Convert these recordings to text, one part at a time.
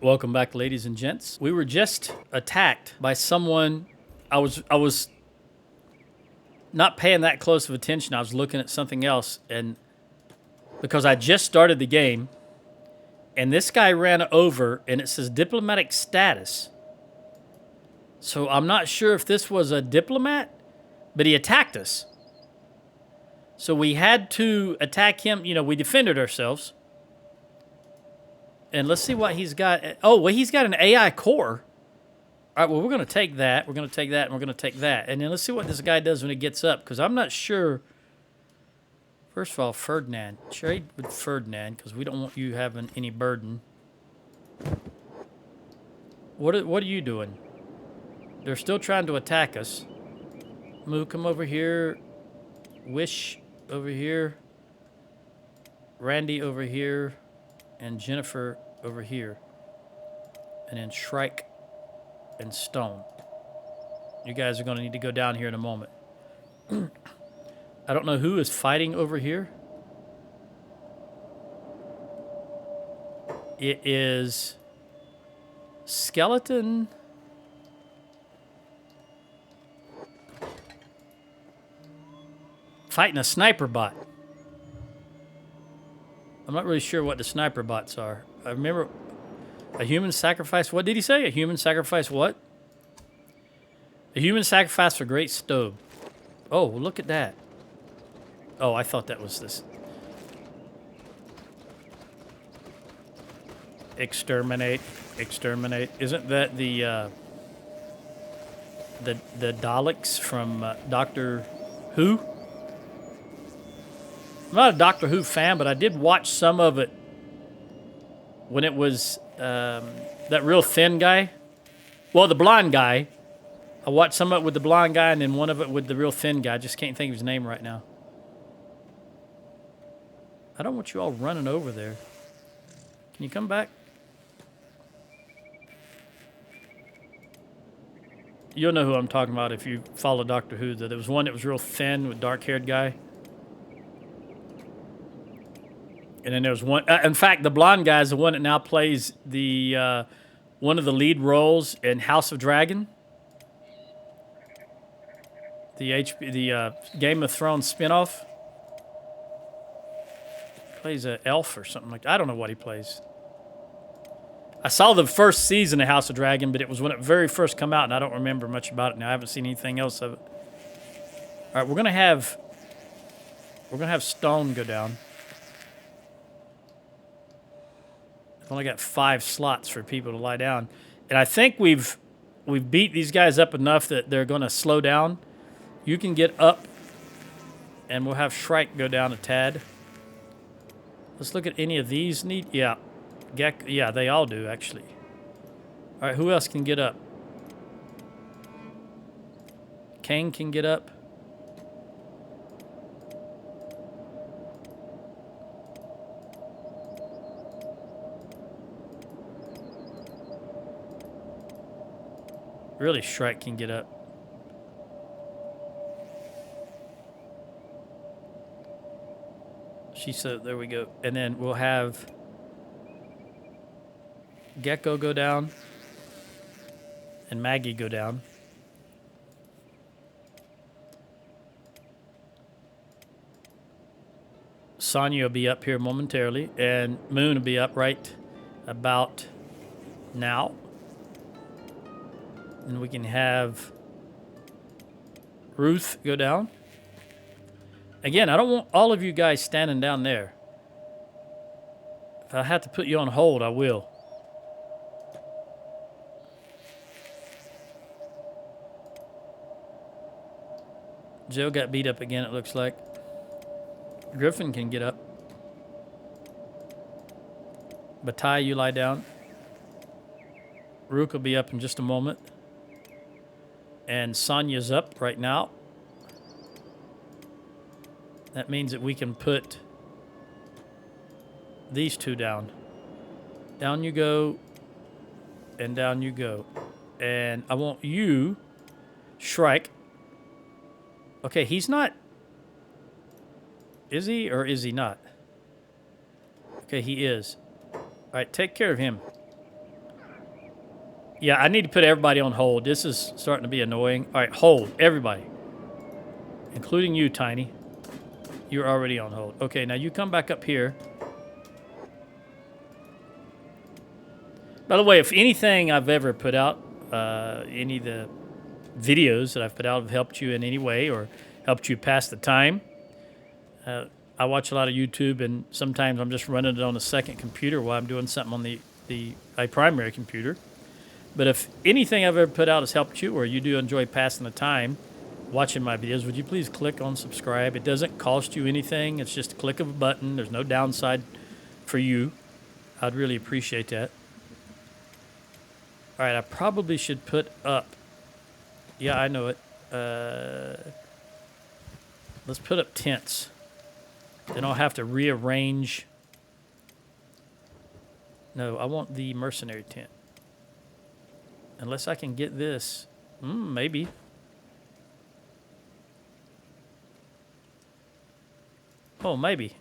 Welcome back, ladies and gents. We were just attacked by someone. I was not paying that close of attention. I was looking at something else, and because I just started the game, and this guy ran over, and it says diplomatic status. So I'm not sure if this was a diplomat, but he attacked us. So we had to attack him. You know, we defended ourselves. And let's see what he's got. Oh, well, he's got an AI core. All right, well, we're going to take that. We're going to take that, and we're going to take that. And then let's see what this guy does when he gets up, because I'm not sure. First of all, Ferdinand. Trade with Ferdinand, because we don't want you having any burden. What are you doing? They're still trying to attack us. Moo, come over here. Wish over here. Randy over here. And Jennifer over here. And then Shrike and Stone. You guys are going to need to go down here in a moment. I don't know who is fighting over here. It is Skeleton. Fighting a sniper bot. I'm not really sure what the sniper bots are. I remember a human sacrifice. What did he say? A human sacrifice what? A human sacrifice for Great Stove. Oh, look at that. Oh, I thought that was this. Exterminate. Exterminate. Isn't that the Daleks from Doctor Who? I'm not a Doctor Who fan, but I did watch some of it when it was that real thin guy. Well, the blonde guy. I watched some of it with the blonde guy and then one of it with the real thin guy. I just can't think of his name right now. I don't want you all running over there. Can you come back? You'll know who I'm talking about if you follow Doctor Who. There was one that was real thin with dark-haired guy. And then there's one. In fact, the blonde guy is the one that now plays the one of the lead roles in House of Dragon, the Game of Thrones spinoff. Plays an elf or something like that. I don't know what he plays. I saw the first season of House of Dragon, but it was when it very first come out, and I don't remember much about it now. I haven't seen anything else of it. All right, we're gonna have Stone go down. I've only got 5 slots for people to lie down. And I think we've beat these guys up enough that they're going to slow down. You can get up, and we'll have Shrike go down a tad. Let's look at any of these need. Yeah. Yeah, they all do, actually. All right, who else can get up? Kang can get up. Really, Shrike can get up. She said, there we go. And then we'll have Gecko go down and Maggie go down. Sonya will be up here momentarily, and Moon will be up right about now. And we can have Ruth go down. Again, I don't want all of you guys standing down there. If I have to put you on hold, I will. Joe got beat up again, it looks like. Griffin can get up. Batai, you lie down. Rook will be up in just a moment. And Sonya's up right now. That means that we can put these 2 down. Down you go, and down you go. And I want you, Shrike. Okay, he's not. Is he or is he not? Okay, he is. All right, take care of him. Yeah, I need to put everybody on hold. This is starting to be annoying. All right, hold, everybody. Including you, Tiny. You're already on hold. Okay, now you come back up here. By the way, if anything I've ever put out, any of the videos that I've put out have helped you in any way or helped you pass the time, I watch a lot of YouTube, and sometimes I'm just running it on a second computer while I'm doing something on the primary computer. But if anything I've ever put out has helped you or you do enjoy passing the time watching my videos, would you please click on subscribe? It doesn't cost you anything. It's just a click of a button. There's no downside for you. I'd really appreciate that. All right, I probably should put up. Yeah, I know it. Let's put up tents. Then I'll have to rearrange. No, I want the mercenary tent. Unless I can get this. Maybe. Oh, maybe.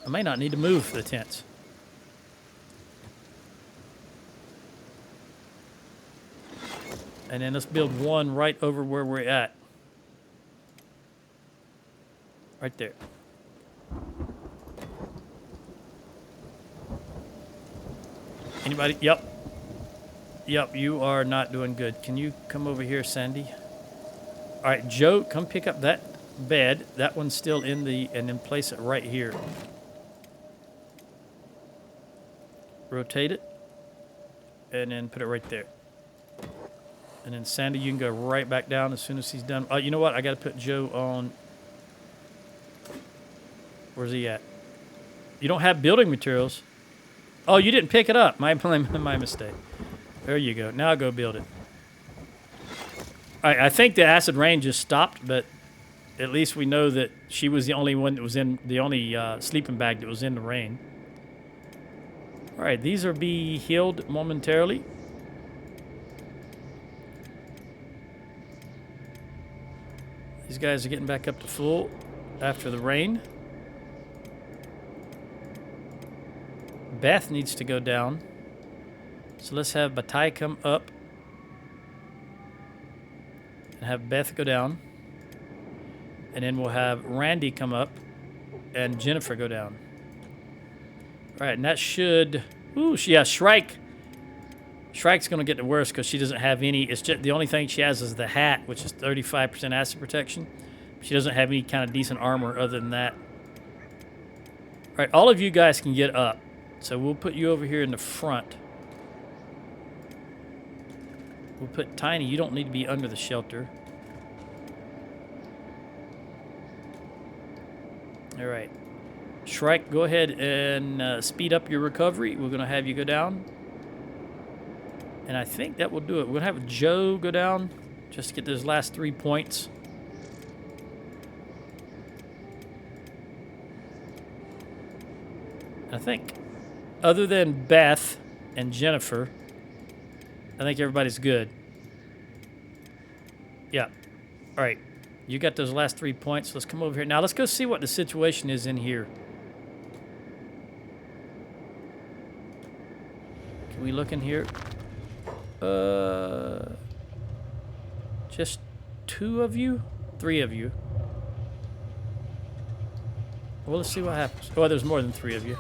I may not need to move the tents. And then let's build one right over where we're at. Right there. Anybody? Yep. Yep, you are not doing good. Can you come over here, Sandy? All right, Joe, come pick up that bed. That one's still in the, and then place it right here. Rotate it. And then put it right there. And then Sandy, you can go right back down as soon as he's done. Oh, you know what? I got to put Joe on. Where's he at? You don't have building materials. Oh, you didn't pick it up. My mistake. There you go. Now go build it. All right, I think the acid rain just stopped, but at least we know that she was the only one that was in the only sleeping bag that was in the rain. All right, these are be healed momentarily. These guys are getting back up to full after the rain. Beth needs to go down. So let's have Batai come up. And have Beth go down. And then we'll have Randy come up. And Jennifer go down. All right, and that should... Ooh, yeah, Shrike. Shrike's going to get the worst because she doesn't have any... It's just the only thing she has is the hat, which is 35% acid protection. She doesn't have any kind of decent armor other than that. All right, all of you guys can get up. So we'll put you over here in the front. We'll put Tiny. You don't need to be under the shelter. All right. Shrike, go ahead and speed up your recovery. We're going to have you go down. And I think that will do it. We're going to have Joe go down just to get those last 3 points. I think other than Beth and Jennifer, I think everybody's good. Yeah. All right. You got those last 3 points. Let's come over here. Now let's go see what the situation is in here. Can we look in here? Just 2 of you? 3 of you. Well, let's see what happens. Oh, there's more than 3 of you.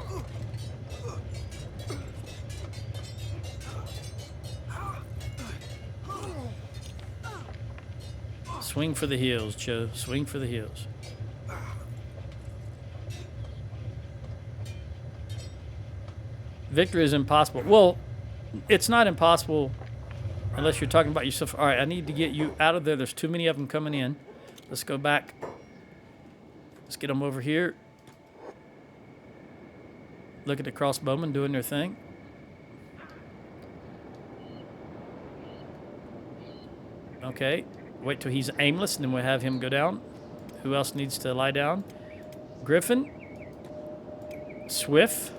Swing for the hills, Joe. Swing for the hills. Victory is impossible. Well, it's not impossible unless you're talking about yourself. All right, I need to get you out of there. There's too many of them coming in. Let's go back. Let's get them over here. Look at the crossbowmen doing their thing. Okay. Wait till he's aimless, and then we'll have him go down. Who else needs to lie down? Griffin. Swift.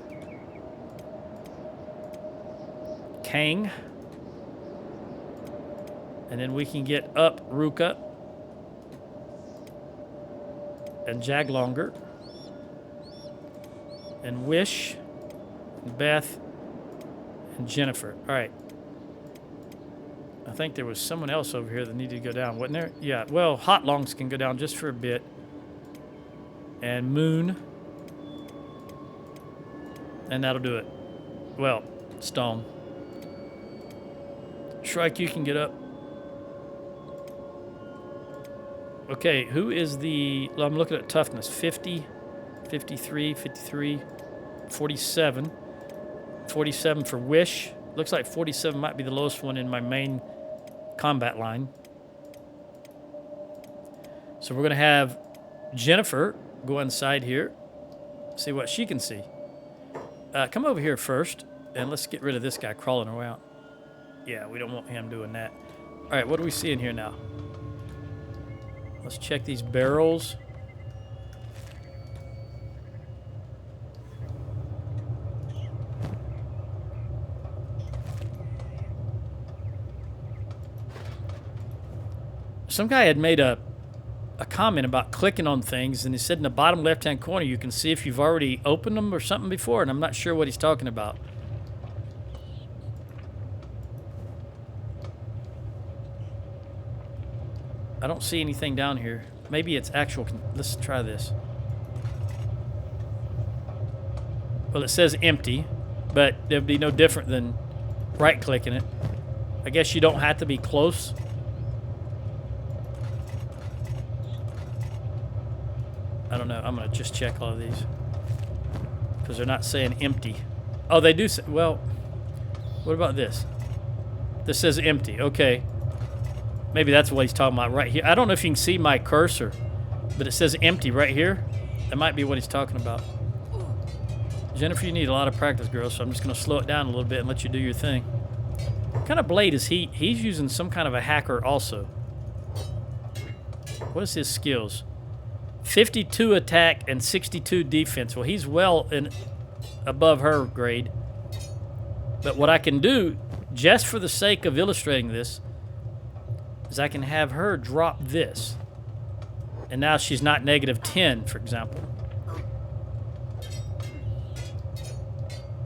Kang. And then we can get up Ruka. And Jaglonger. And Wish. And Beth. and Jennifer. All right. I think there was someone else over here that needed to go down, wasn't there? Yeah, well, Hot Longs can go down just for a bit. And Moon. And that'll do it. Well, Stone. Shrike, you can get up. Okay, who is the... Well, I'm looking at toughness. 50, 53, 53, 47. 47 for Wish. Looks like 47 might be the lowest one in my main combat line. So we're going to have Jennifer go inside here. See what she can see. Come over here first, and let's get rid of this guy crawling around. Yeah, we don't want him doing that. All right, what do we see in here now? Let's check these barrels. Some guy had made a comment about clicking on things, and he said in the bottom left-hand corner you can see if you've already opened them or something before, and I'm not sure what he's talking about. I don't see anything down here. Maybe it's actual... Let's try this. Well, it says empty, but there'd be no different than right-clicking it. I guess you don't have to be close. I don't know. I'm going to just check all of these. Because they're not saying empty. Oh, they do say... Well, what about this? This says empty. Okay. Maybe that's what he's talking about right here. I don't know if you can see my cursor, but it says empty right here. That might be what he's talking about. Jennifer, you need a lot of practice, girl, so I'm just going to slow it down a little bit and let you do your thing. What kind of blade is he? He's using some kind of a hacker also. What is his skills? 52 attack and 62 defense. Well, he's well above her grade. But what I can do, just for the sake of illustrating this, is I can have her drop this. And now she's not -10, for example.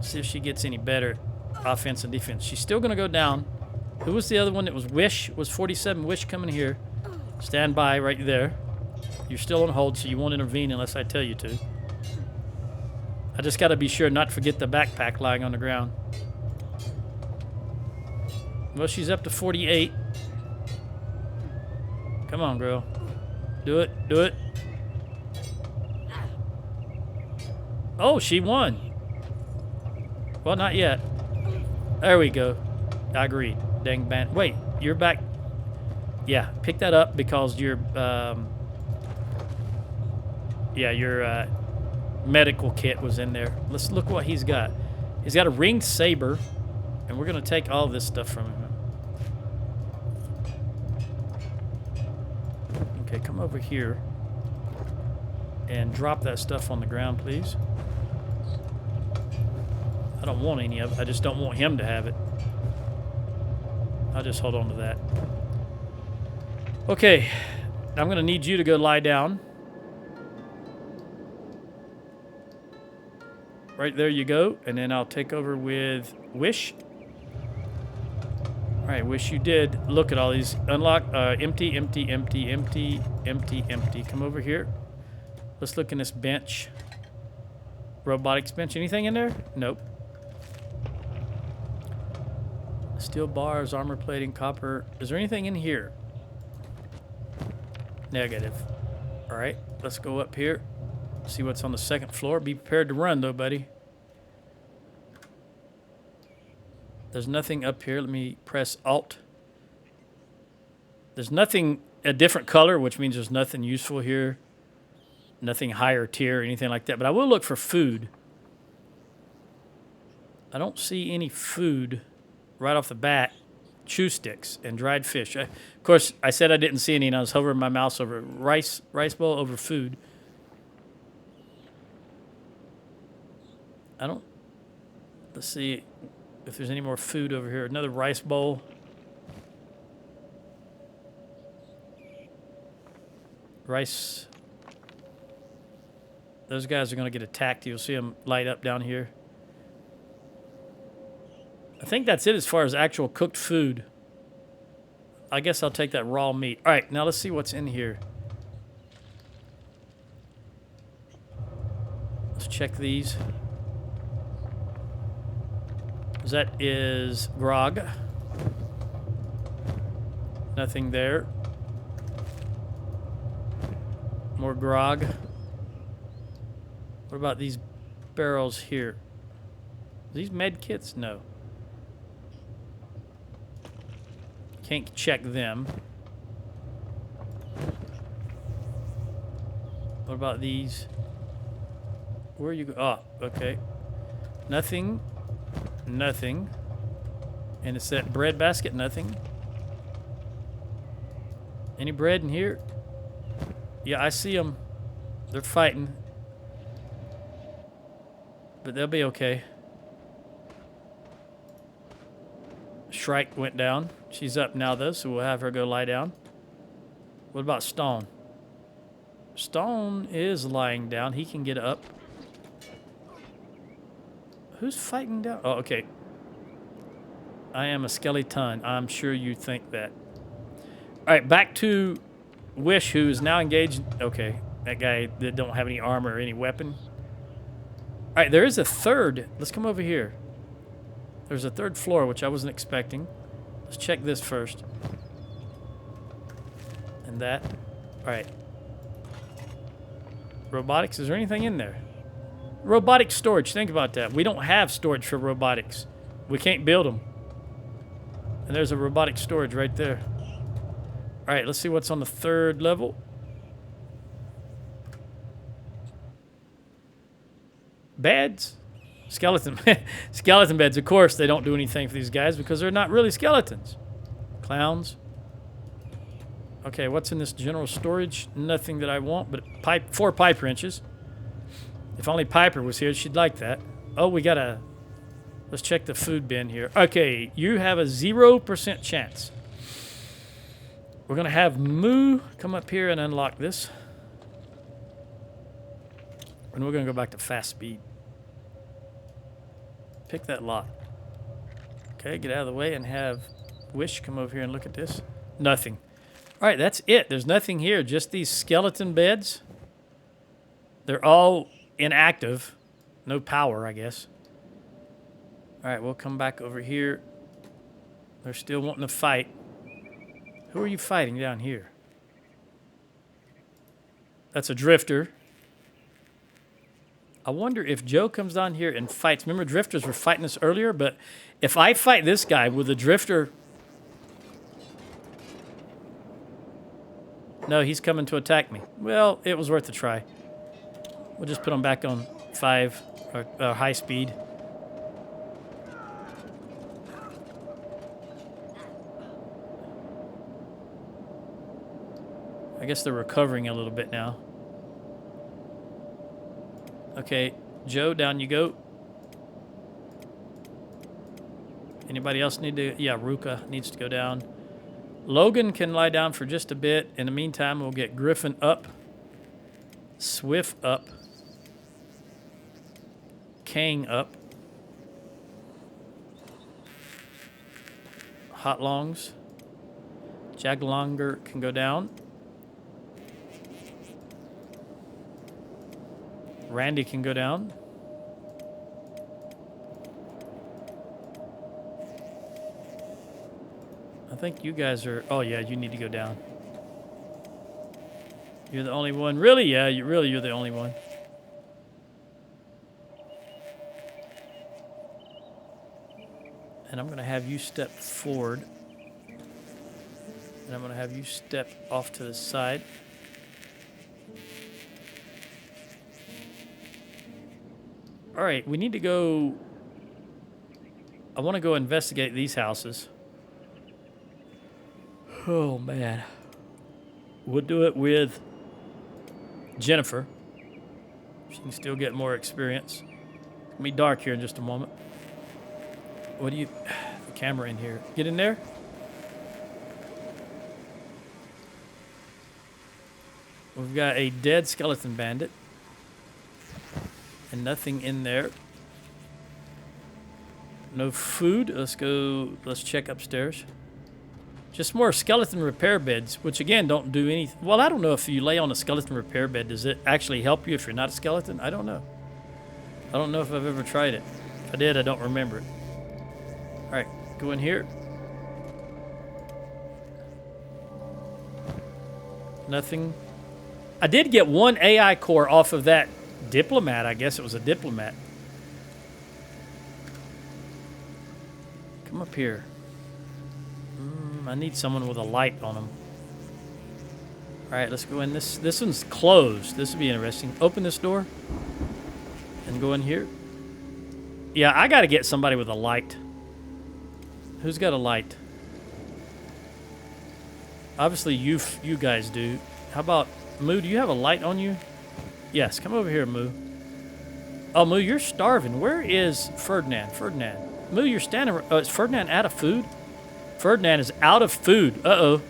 See if she gets any better offense and defense. She's still going to go down. Who was the other one that was Wish? Was 47 Wish coming here? Stand by right there. You're still on hold, so you won't intervene unless I tell you to. I just got to be sure not to forget the backpack lying on the ground. Well, she's up to 48. Come on, girl. Do it. Do it. Oh, she won. Well, not yet. There we go. I agreed. Dang ban. Wait, you're back. Yeah, pick that up because your medical kit was in there. Let's look what he's got. He's got a ringed saber, and we're going to take all this stuff from him. Okay, come over here and drop that stuff on the ground, please. I don't want any of it. I just don't want him to have it. I'll just hold on to that. Okay, I'm going to need you to go lie down. Right there you go. And then I'll take over with Wish. All right, Wish, you did. Look at all these. Unlock, empty, empty, empty, empty, empty, empty. Come over here. Let's look in this bench. Robotics bench. Anything in there? Nope. Steel bars, armor plating, copper. Is there anything in here? Negative. All right, let's go up here. See what's on the second floor. Be prepared to run, though, buddy. There's nothing up here. Let me press Alt. There's nothing a different color, which means there's nothing useful here. Nothing higher tier or anything like that. But I will look for food. I don't see any food right off the bat. Chew sticks and dried fish. Of course, I said I didn't see any, and I was hovering my mouse over rice bowl over food. I don't... Let's see if there's any more food over here. Another rice bowl. Rice. Those guys are going to get attacked. You'll see them light up down here. I think that's it as far as actual cooked food. I guess I'll take that raw meat. All right, now let's see what's in here. Let's check these. That is grog. Nothing there. More grog. What about these barrels here? These med kits? No. Can't check them. What about these? Where are you go? Oh, okay. Nothing. Nothing. And it's that bread basket. Nothing. Any bread in here? Yeah, I see them. They're fighting. But they'll be okay. Shrike went down. She's up now, though, so we'll have her go lie down. What about Stone? Stone is lying down. He can get up. Who's fighting down? Oh, okay. I am a skeleton. I'm sure you think that. All right, back to Wish, who is now engaged. Okay, that guy that don't have any armor or any weapon. All right, there is a third. Let's come over here. There's a third floor, which I wasn't expecting. Let's check this first. And that. All right. Robotics, is there anything in there? Robotic storage, think about that. We don't have storage for robotics. We can't build them. And there's a robotic storage right there. All right, let's see what's on the third level. Beds. Skeleton. Skeleton beds. Of course, they don't do anything for these guys because they're not really skeletons. Clowns. Okay, what's in this general storage? Nothing that I want, but 4 pipe wrenches. If only Piper was here, she'd like that. Oh, we got a... Let's check the food bin here. Okay, you have a 0% chance. We're going to have Moo come up here and unlock this. And we're going to go back to fast speed. Pick that lock. Okay, get out of the way and have Wish come over here and look at this. Nothing. All right, that's it. There's nothing here. Just these skeleton beds. They're all inactive. No power, I guess. All right, we'll come back over here. They're still wanting to fight. Who are you fighting down here? That's a drifter. I wonder if Joe comes down here and fights. Remember, drifters were fighting us earlier, but if I fight this guy with a drifter... No, he's coming to attack me. Well, it was worth a try. We'll just put him back on 5 or high speed. I guess they're recovering a little bit now. Okay, Joe, down you go. Anybody else need to... Yeah, Ruka needs to go down. Logan can lie down for just a bit. In the meantime, we'll get Griffin up. Swift up. Kang up. Hot Longs. Jaglonger can go down. Randy can go down. I think you guys are... Oh, yeah, you need to go down. You're the only one. Really? Yeah, you're the only one. And I'm going to have you step forward. And I'm going to have you step off to the side. All right, we need to go... I want to go investigate these houses. Oh, man. We'll do it with Jennifer. She can still get more experience. It's going to be dark here in just a moment. What do you... The camera in here. Get in there. We've got a dead skeleton bandit. And nothing in there. No food. Let's go. Let's check upstairs. Just more skeleton repair beds, which again don't do anything. Well, I don't know if you lay on a skeleton repair bed, does it actually help you if you're not a skeleton? I don't know. I don't know if I've ever tried it. If I did, I don't remember it. All right, go in here. Nothing. I did get one AI core off of that diplomat. I guess it was a diplomat. Come up here. I need someone with a light on them. All right, let's go in. This one's closed. This would be interesting. Open this door and go in here. Yeah, I got to get somebody with a light. Who's got a light? Obviously, you guys do. How about Moo? Do you have a light on you? Yes, come over here, Moo. Oh, Moo, you're starving. Where is Ferdinand? Ferdinand. Moo, you're standing... is Ferdinand out of food? Ferdinand is out of food. Uh-oh.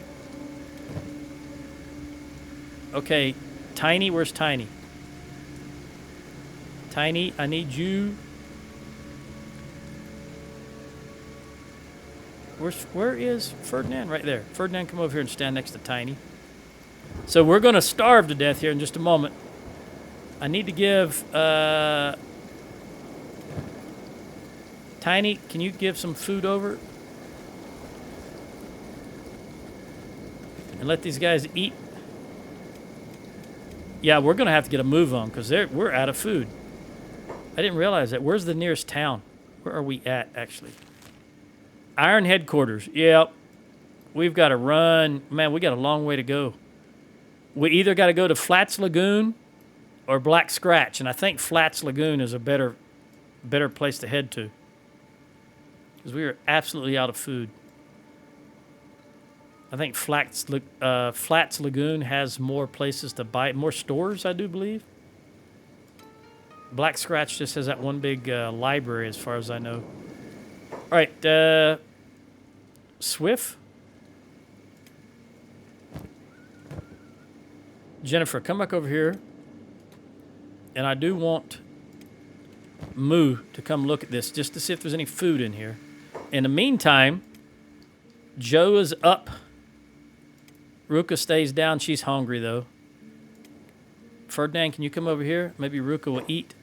Okay, Tiny, where's Tiny? Tiny, I need you... Where is Ferdinand? Right there. Ferdinand, come over here and stand next to Tiny. So we're going to starve to death here in just a moment. I need to give... Tiny, can you give some food over? And let these guys eat. Yeah, we're going to have to get a move on because we're out of food. I didn't realize that. Where's the nearest town? Where are we at, actually? Iron Headquarters. Yep. We've got to run. Man, we got a long way to go. We either got to go to Flats Lagoon or Black Scratch, and I think Flats Lagoon is a better place to head to because we are absolutely out of food. I think Flats Lagoon has more places to buy, more stores, I do believe. Black Scratch just has that one big library, as far as I know. All right, Swift. Jennifer, come back over here. And I do want Moo to come look at this just to see if there's any food in here. In the meantime, Joe is up. Ruka stays down. She's hungry, though. Ferdinand, can you come over here? Maybe Ruka will eat.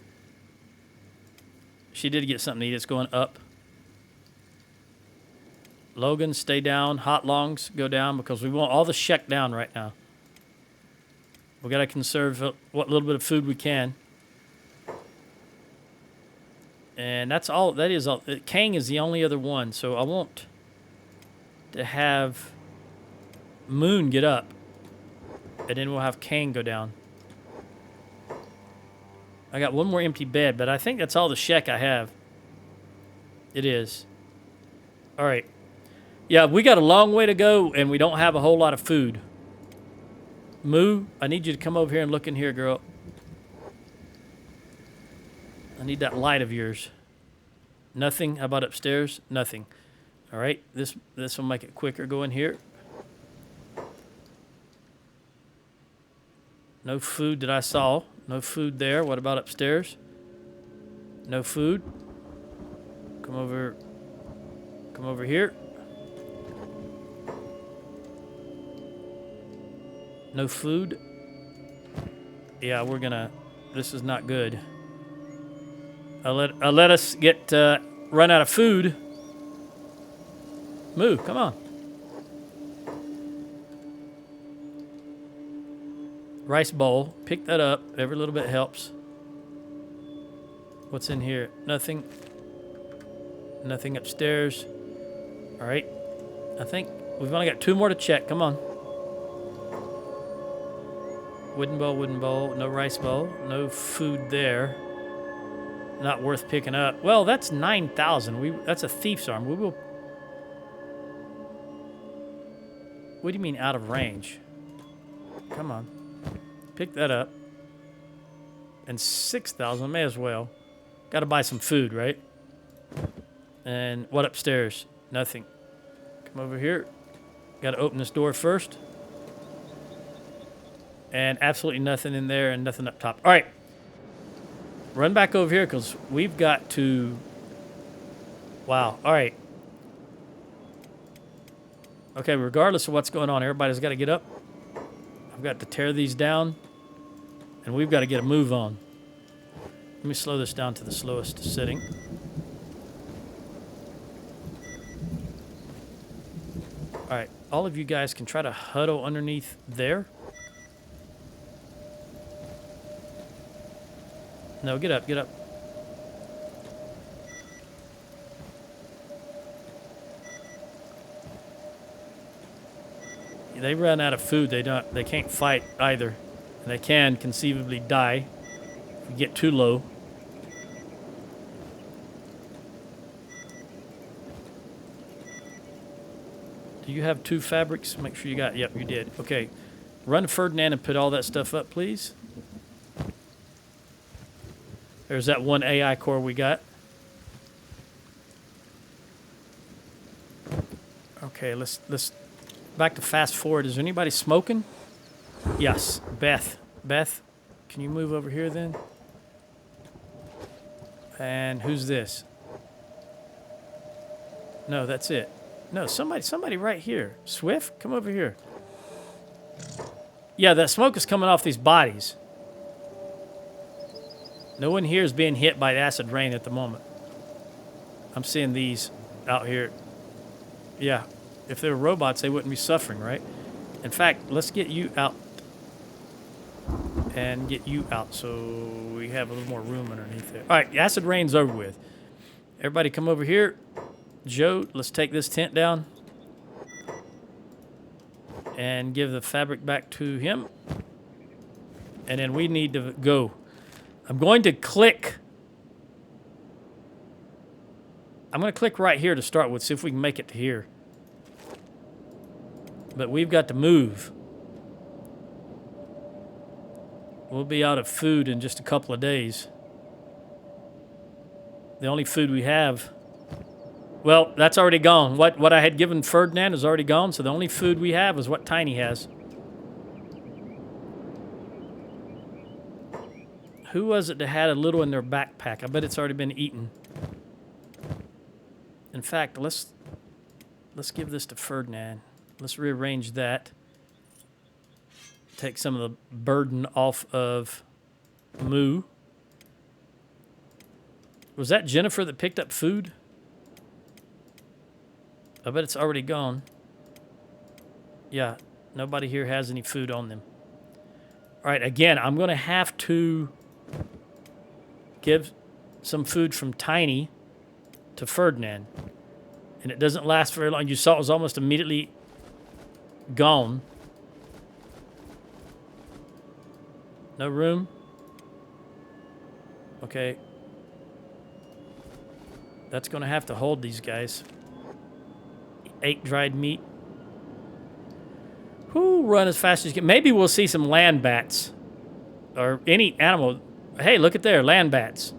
She did get something to eat. It's going up. Logan, stay down. Hot Longs, go down because we want all the Sheck down right now. We got to conserve what little bit of food we can. And that's all. That is all. Kang is the only other one, so I want to have Moon get up, and then we'll have Kang go down. I got one more empty bed, but I think that's all the Sheck I have. It is. All right. Yeah, we got a long way to go, and we don't have a whole lot of food. Moo, I need you to come over here and look in here, girl. I need that light of yours. Nothing. How about upstairs? Nothing. All right. This will make it quicker. Go in here. No food that I saw. No food there. What about upstairs? No food. Come over. Come over here. No food. Yeah, we're gonna. This is not good. I let us get run out of food. Moo, come on. Rice bowl. Pick that up. Every little bit helps. What's in here? Nothing. Nothing upstairs. All right. I think we've only got 2 more to check. Come on. Wooden bowl, no rice bowl, no food there. Not worth picking up. Well, that's 9,000. That's a thief's arm. We will. What do you mean out of range? Come on. Pick that up. And 6,000, may as well. Got to buy some food, right? And what upstairs? Nothing. Come over here. Got to open this door first. And absolutely nothing in there and nothing up top. All right. Run back over here because we've got to... Wow. All right. Okay, regardless of what's going on, everybody's got to get up. I've got to tear these down, and we've got to get a move on. Let me slow this down to the slowest setting. All right, all of you guys can try to huddle underneath there. No, get up, get up. They run out of food. They can't fight either. And they can conceivably die if we get too low. Do you have 2 fabrics? Make sure you got, yep, you did. Okay. Run to Ferdinand and put all that stuff up, please. There's that 1 AI core we got. Okay, let's back to fast forward. Is there anybody smoking? Yes, Beth. Beth, can you move over here then? And who's this? No, that's it. No, somebody right here. Swift, come over here. Yeah, that smoke is coming off these bodies. No one here is being hit by acid rain at the moment. I'm seeing these out here. Yeah, if they were robots, they wouldn't be suffering, right? In fact, let's get you out. And get you out so we have a little more room underneath there. All right, acid rain's over with. Everybody come over here. Joe, let's take this tent down. And give the fabric back to him. And then we need to go. I'm going to click. I'm going to click right here to start with, see if we can make it to here. But we've got to move. We'll be out of food in just a couple of days. The only food we have... Well, that's already gone. What I had given Ferdinand is already gone, so the only food we have is what Tiny has. Who was it that had a little in their backpack? I bet it's already been eaten. In fact, let's give this to Ferdinand. Let's rearrange that. Take some of the burden off of Moo. Was that Jennifer that picked up food? I bet it's already gone. Yeah, nobody here has any food on them. All right, again, I'm going to have to give some food from Tiny to Ferdinand. And it doesn't last very long. You saw it was almost immediately gone. No room? Okay. That's going to have to hold these guys. 8 dried meat. Whoo, run as fast as you can. Maybe we'll see some land bats. Or any animal. Hey, look at there, land bats.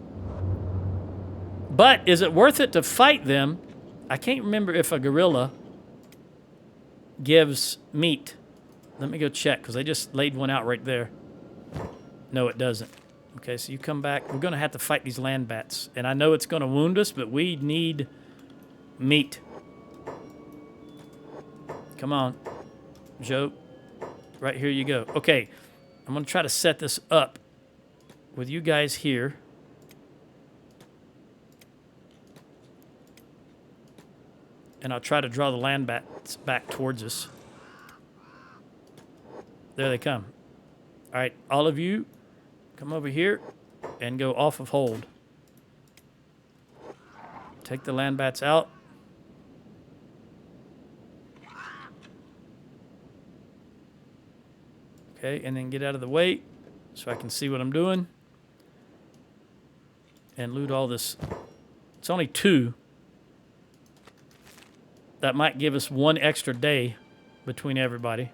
But is it worth it to fight them? I can't remember if a gorilla gives meat. Let me go check, because they just laid one out right there. No, it doesn't. Okay, so you come back. We're going to have to fight these land bats. And I know it's going to wound us, but we need meat. Come on, Joe. Right here you go. Okay, I'm going to try to set this up with you guys here. And I'll try to draw the land bats back towards us. There they come. All right, all of you, come over here and go off of hold. Take the land bats out. Okay, and then get out of the way so I can see what I'm doing. And loot all this. It's only 2. That might give us 1 extra day between everybody.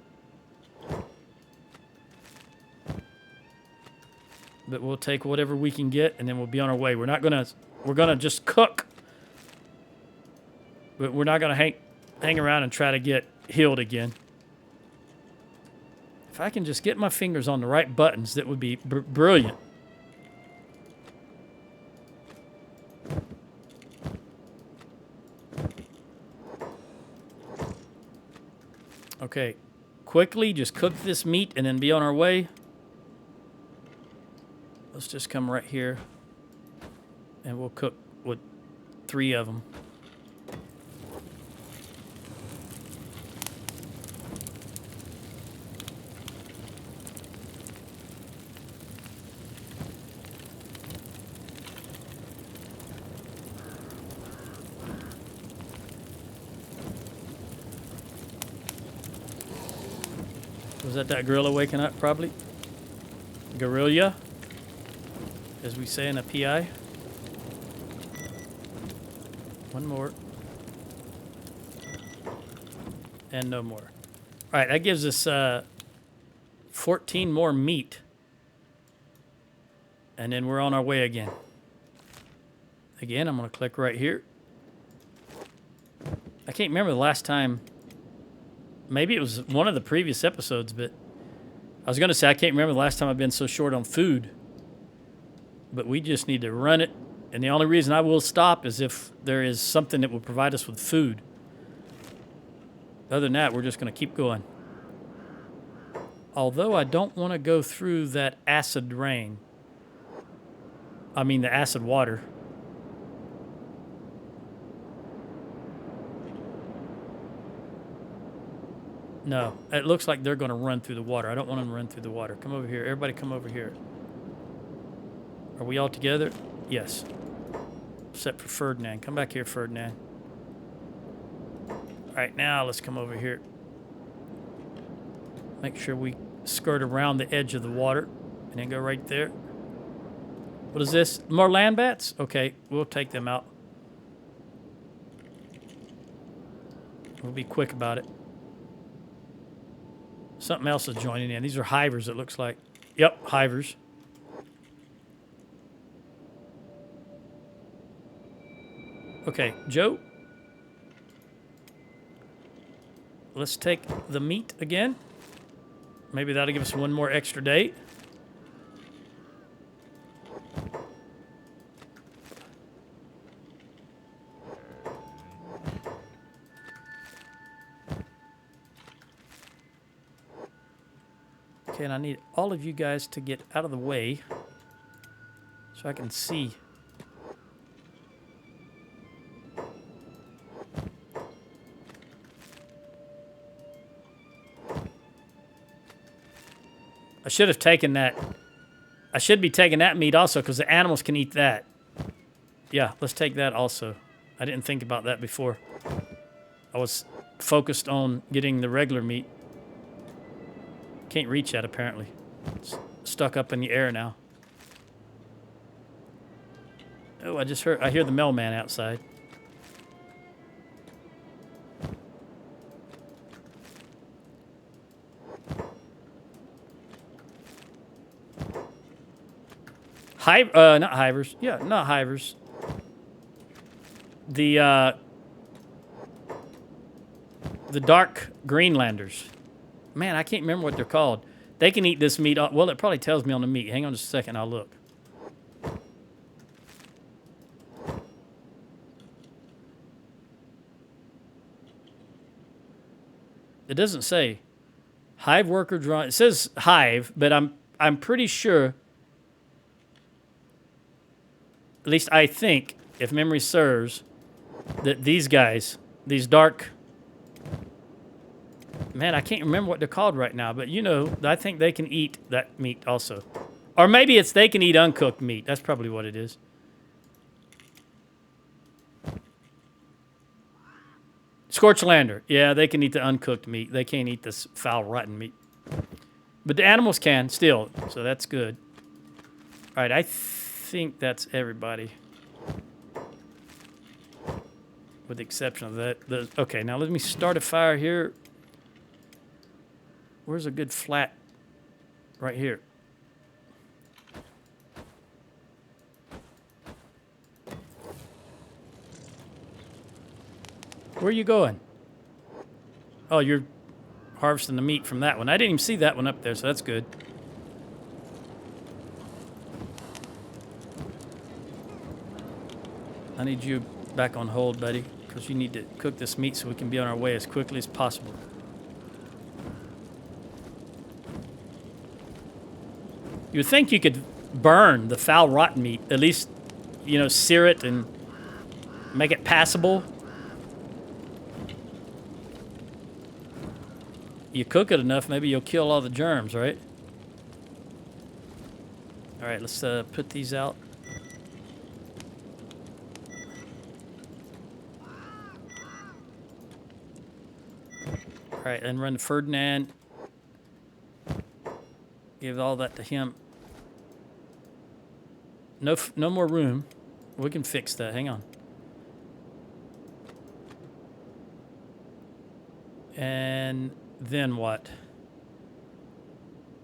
But we'll take whatever we can get, and then we'll be on our way. We're gonna just cook. But we're not gonna hang around and try to get healed again. If I can just get my fingers on the right buttons, that would be brilliant. Okay. Quickly, just cook this meat and then be on our way. Let's just come right here. And we'll cook with 3 of them. Was that gorilla waking up, probably? Gorilla, as we say in a PI. One more. And no more. All right, that gives us 14 more meat. And then we're on our way again. Again, I'm going to click right here. I can't remember the last time. Maybe it was one of the previous episodes, but I was going to say I can't remember the last time I've been so short on food. But we just need to run it. And the only reason I will stop is if there is something that will provide us with food. Other than that, we're just going to keep going. Although I don't want to go through that acid rain. I mean the acid water. No, it looks like they're going to run through the water. I don't want them to run through the water. Come over here. Everybody come over here. Are we all together? Yes. Except for Ferdinand. Come back here, Ferdinand. All right, now let's come over here. Make sure we skirt around the edge of the water and then go right there. What is this? More land bats? Okay, we'll take them out. We'll be quick about it. Something else is joining in. These are hivers, it looks like. Yep, hivers. Okay, Joe. Let's take the meat again. Maybe that'll give us one more extra day. Okay, and I need all of you guys to get out of the way so I can see. I should have taken that. I should be taking that meat also because the animals can eat that. Yeah, let's take that also. I didn't think about that before. I was focused on getting the regular meat. Can't reach that apparently. It's stuck up in the air now. Oh, I hear the mailman outside. Not hivers. Yeah, not hivers. The dark Greenlanders. Man, I can't remember what they're called. They can eat this meat. Well, it probably tells me on the meat. Hang on just a second. I'll look. It doesn't say hive worker drawn. It says hive, but I'm pretty sure. At least I think, if memory serves, that these guys, these dark. Man, I can't remember what they're called right now, but you know, I think they can eat that meat also. Or maybe it's they can eat uncooked meat. That's probably what it is. Scorchlander. Yeah, they can eat the uncooked meat. They can't eat this foul, rotten meat. But the animals can still, so that's good. All right, I think that's everybody. With the exception of that. Okay, now let me start a fire here. Where's a good flat? Right here. Where are you going? Oh, you're harvesting the meat from that one. I didn't even see that one up there, so that's good. I need you back on hold, buddy, because you need to cook this meat so we can be on our way as quickly as possible. You would think you could burn the foul rotten meat. At least, you know, sear it and make it passable. You cook it enough, maybe you'll kill all the germs, right? All right, let's put these out. All right, and run to Ferdinand. Give all that to him. No more room. We can fix that. Hang on. And then what?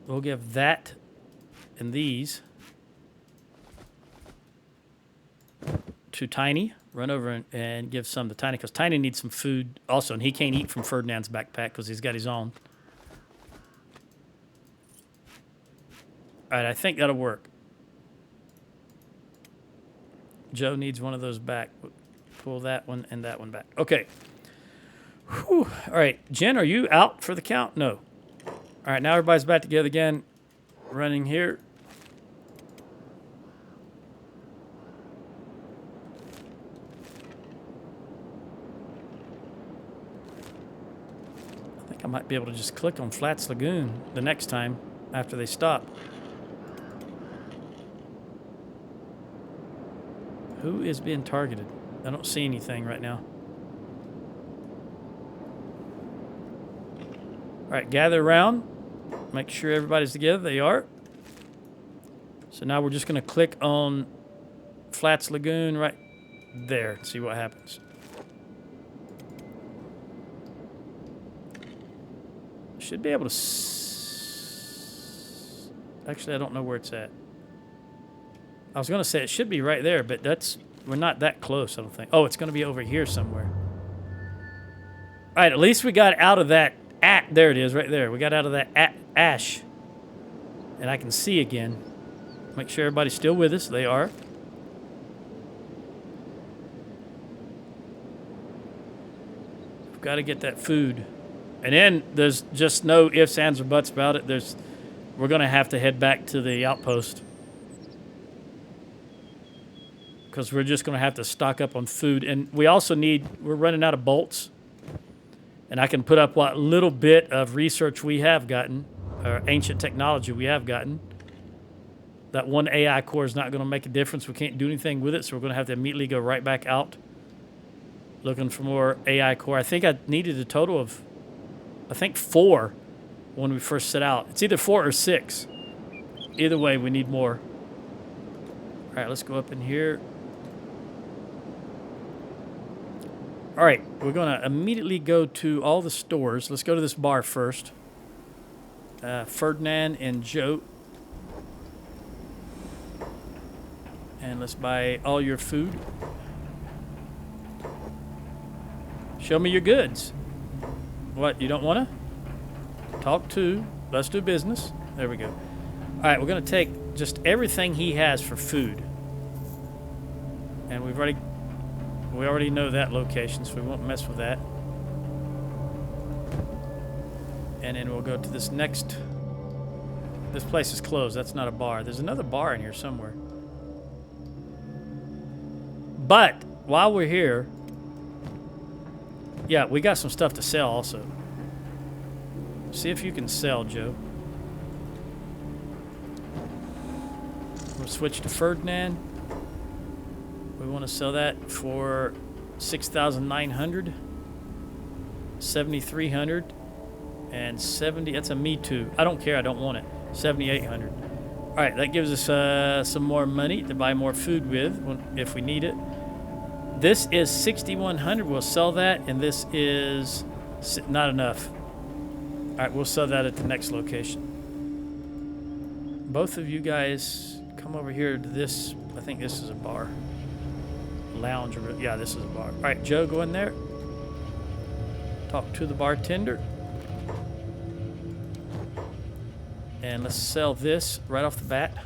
We'll give that and these to Tiny. Run over and give some to Tiny, because Tiny needs some food also, and he can't eat from Ferdinand's backpack because he's got his own. All right, I think that'll work. Joe needs one of those back. Pull that one and that one back. Okay. Whew. All right, Jen, are you out for the count? No. All right, now everybody's back together again. Running here. I think I might be able to just click on Flats Lagoon the next time after they stop. Who is being targeted? I don't see anything right now. All right, gather around. Make sure everybody's together. They are. So now we're just going to click on Flats Lagoon right there and see what happens. Should be able to... Actually, I don't know where it's at. I was going to say it should be right there, but we're not that close, I don't think. Oh, it's going to be over here somewhere. All right, at least we got out of that... there it is, right there. We got out of that ash. And I can see again. Make sure everybody's still with us. They are. We've got to get that food. And then there's just no ifs, ands, or buts about it. We're going to have to head back to the outpost. Because we're just going to have to stock up on food. And we also we're running out of bolts. And I can put up what little bit of research we have gotten, or ancient technology we have gotten. That one AI core is not going to make a difference. We can't do anything with it, so we're going to have to immediately go right back out looking for more AI core. I think I needed a total of, 4 when we first set out. It's either 4 or 6. Either way, we need more. All right, let's go up in here. All right, we're going to immediately go to all the stores. Let's go to this bar first. Ferdinand and Joe. And let's buy all your food. Show me your goods. What, you don't want to? Talk to. Let's do business. There we go. All right, we're going to take just everything he has for food. And we already know that location, so we won't mess with that. And then we'll go to this next... This place is closed. That's not a bar. There's another bar in here somewhere. But while we're here... Yeah, we got some stuff to sell also. See if you can sell, Joe. We'll switch to Ferdinand. We want to sell that for 6,900, 7,300, and 70. That's a Me Too. I don't care. I don't want it. 7,800. All right, that gives us some more money to buy more food with if we need it. This is 6,100. We'll sell that, and this is not enough. All right, we'll sell that at the next location. Both of you guys come over here to this. I think this is a bar. Lounge. Yeah, this is a bar. All right, Joe, go in there. Talk to the bartender. And let's sell this right off the bat.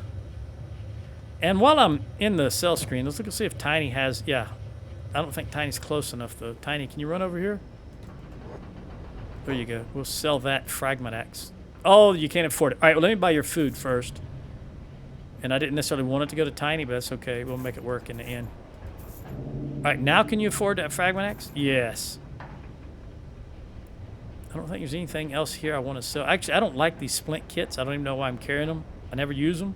And while I'm in the sell screen, let's look and see if Tiny has... Yeah, I don't think Tiny's close enough, though. Tiny, can you run over here? There you go. We'll sell that fragment axe. Oh, you can't afford it. All right, well, let me buy your food first. And I didn't necessarily want it to go to tiny, but that's okay. We'll make it work in the end. All right, now can you afford that fragment axe? Yes. I don't think there's anything else here I want to sell. Actually, I don't like these splint kits. I don't even know why I'm carrying them. I never use them.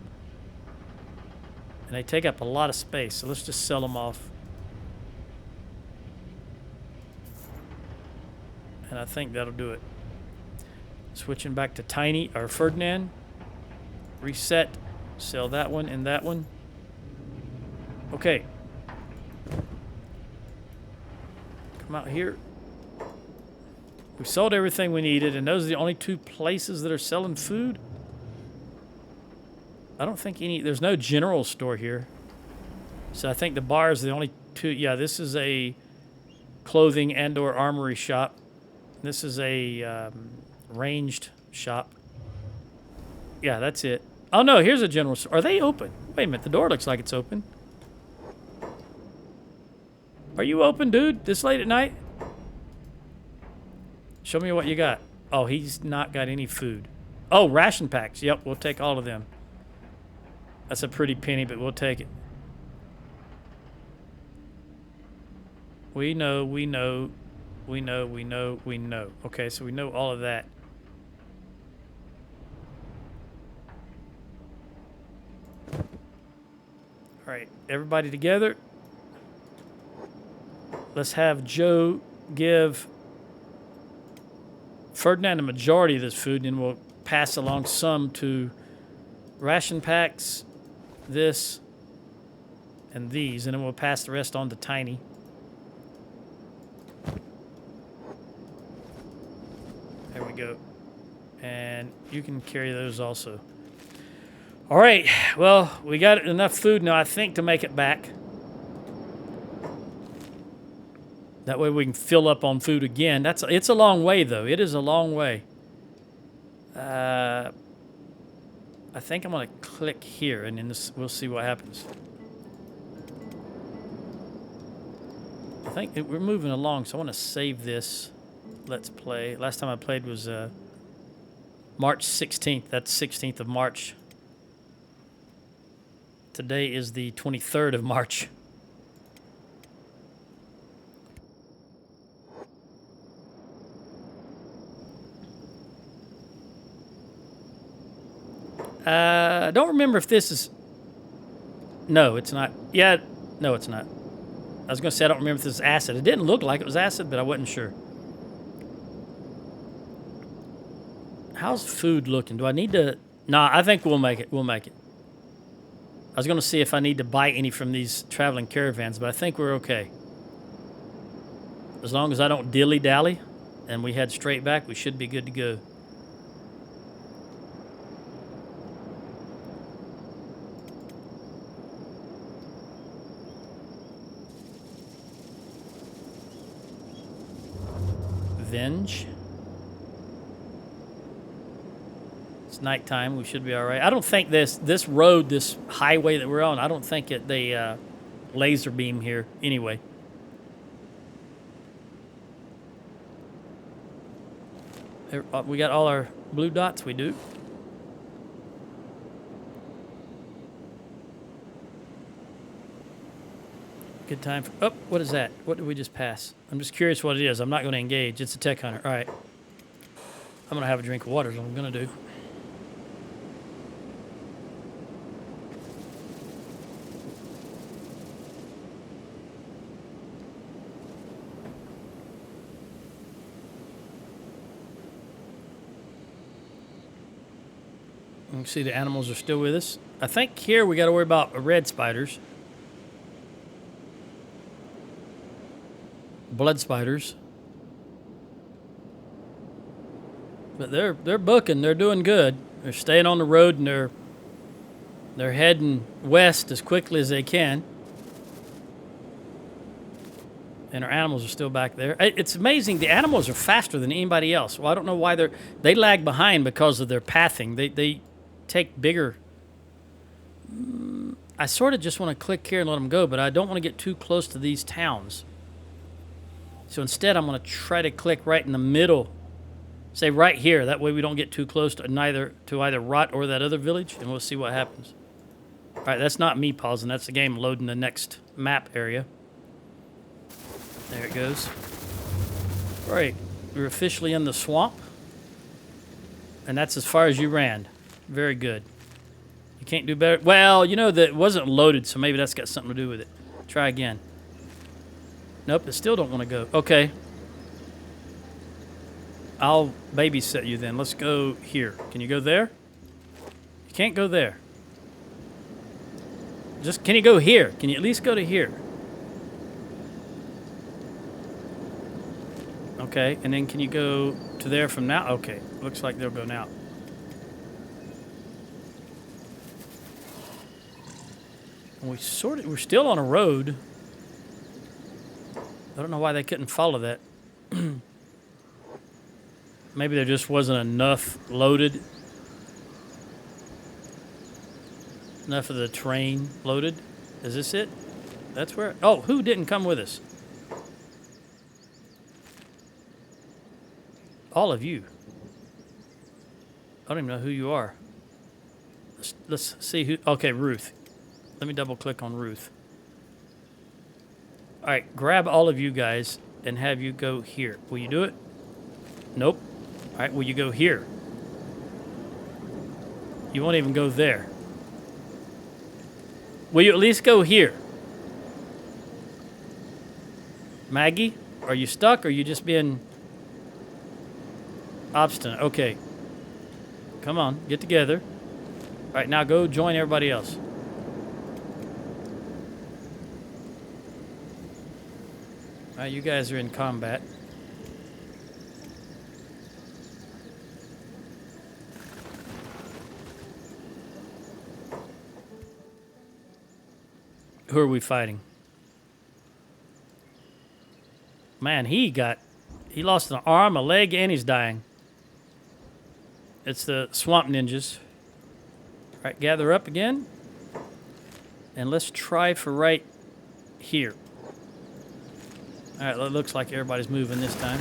And they take up a lot of space, so let's just sell them off. And I think that'll do it. Switching back to Tiny, or Ferdinand. Reset. Sell that one and that one. Okay. Come out here. We sold everything we needed, and those are the only two places that are selling food. I don't think there's no general store here. So I think the bar is the only two. Yeah, this is a clothing and or armory shop. This is a ranged shop. Yeah, that's it. Oh, no, here's a general store. Are they open? Wait a minute, the door looks like it's open. Are you open, dude, this late at night? Show me what you got. Oh, he's not got any food. Oh, ration packs. Yep, we'll take all of them. That's a pretty penny, but we'll take it. We know. Okay, so we know all of that. All right, everybody together. Let's have Joe give Ferdinand the majority of this food, and then we'll pass along some to ration packs, this, and these, and then we'll pass the rest on to Tiny. There we go. And you can carry those also. All right, well, we got enough food now, I think, to make it back. That way we can fill up on food again. It's a long way, though. It is a long way. I think I'm going to click here, and then we'll see what happens. I think we're moving along, so I want to save this. Let's play. Last time I played was March 16th. That's 16th of March. Today is the 23rd of March. I don't remember if this is... No, it's not. Yeah, no, it's not. I was going to say I don't remember if this is acid. It didn't look like it was acid, but I wasn't sure. How's food looking? Do I need to... Nah, I think we'll make it. We'll make it. I was going to see if I need to buy any from these traveling caravans, but I think we're okay. As long as I don't dilly-dally and we head straight back, we should be good to go. Venge. It's nighttime. We should be all right. I don't think this road, this highway that we're on, I don't think they laser beam here anyway. We got all our blue dots. We do. Good time for... Oh, what is that? What did we just pass? I'm just curious what it is. I'm not going to engage. It's a tech hunter. All right. I'm going to have a drink of water is what I'm going to do. You can see the animals are still with us. I think here we got to worry about red spiders. Blood spiders. But they're booking. They're doing good. They're staying on the road, and they're heading west as quickly as they can. And our animals are still back there. It's amazing. The animals are faster than anybody else. Well, I don't know why they lag behind because of their pathing. They take bigger. I sort of just want to click here and let them go, but I don't want to get too close to these towns. So instead, I'm going to try to click right in the middle. Say right here. That way we don't get too close to either Rot or that other village, and we'll see what happens. All right, that's not me pausing. That's the game loading the next map area. There it goes. All right, we're officially in the swamp. And that's as far as you ran. Very good. You can't do better. Well, you know that it wasn't loaded, so maybe that's got something to do with it. Try again. Nope, it still don't want to go. Okay. I'll babysit you then. Let's go here. Can you go there? You can't go there. Just, can you go here? Can you at least go to here? Okay, and then can you go to there from now? Okay, looks like they'll go now. And we're still on a road. I don't know why they couldn't follow that. Maybe there just wasn't enough loaded. Enough of the train loaded. Is this it? That's where... Oh, who didn't come with us? All of you. I don't even know who you are. Let's see who... Okay, Ruth. Let me double click on Ruth. All right, grab all of you guys and have you go here. Will you do it? Nope. All right, will you go here? You won't even go there. Will you at least go here? Maggie, are you stuck or are you just being obstinate? Okay. Come on, get together. All right, now go join everybody else. All right, you guys are in combat. Who are we fighting? Man, he lost an arm, a leg, and he's dying. It's the swamp ninjas. All right, gather up again. And let's try for right here. All right, it looks like everybody's moving this time.